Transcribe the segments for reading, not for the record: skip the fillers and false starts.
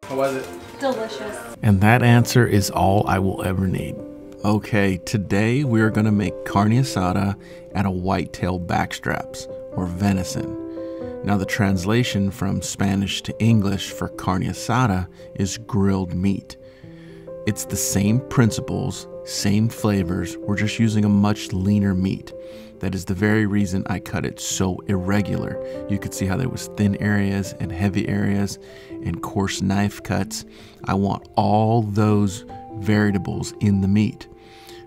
How was it? Delicious. And that answer is all I will ever need. Okay, today we're gonna make carne asada at a whitetail backstraps, or venison. Now the translation from Spanish to English for carne asada is grilled meat. It's the same principles, same flavors, we're just using a much leaner meat. That is the very reason I cut it so irregular. You could see how there was thin areas and heavy areas and coarse knife cuts. I want all those variables in the meat.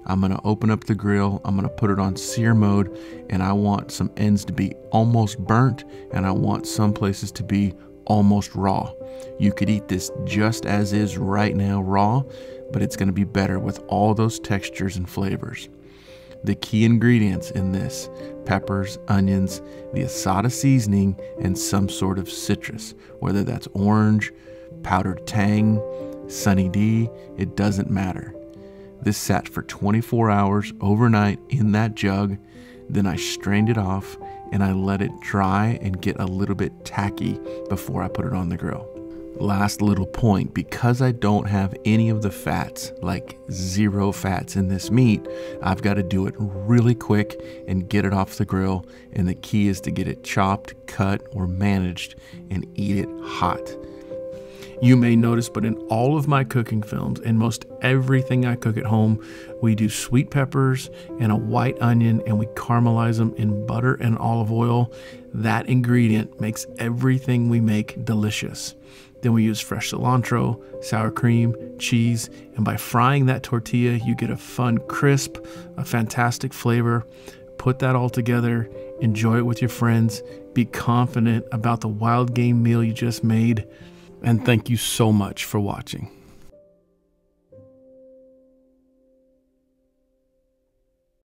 I'm gonna open up the grill, I'm gonna put it on sear mode, and I want some ends to be almost burnt, and I want some places to be almost raw. You could eat this just as is right now raw, but it's gonna be better with all those textures and flavors. The key ingredients in this: peppers, onions, the Asada seasoning, and some sort of citrus, whether that's orange, powdered tang, Sunny D, it doesn't matter. This sat for 24 hours overnight in that jug, then I strained it off and I let it dry and get a little bit tacky before I put it on the grill. Last little point, because I don't have any of the fats, like 0 fats in this meat, I've got to do it really quick and get it off the grill, and the key is to get it chopped, cut, or managed and eat it hot. You may notice, but in all of my cooking films and most everything I cook at home, we do sweet peppers and a white onion and we caramelize them in butter and olive oil. That ingredient makes everything we make delicious. Then we use fresh cilantro, sour cream, cheese, and by frying that tortilla, you get a fun crisp, a fantastic flavor. Put that all together, enjoy it with your friends, be confident about the wild game meal you just made, and thank you so much for watching.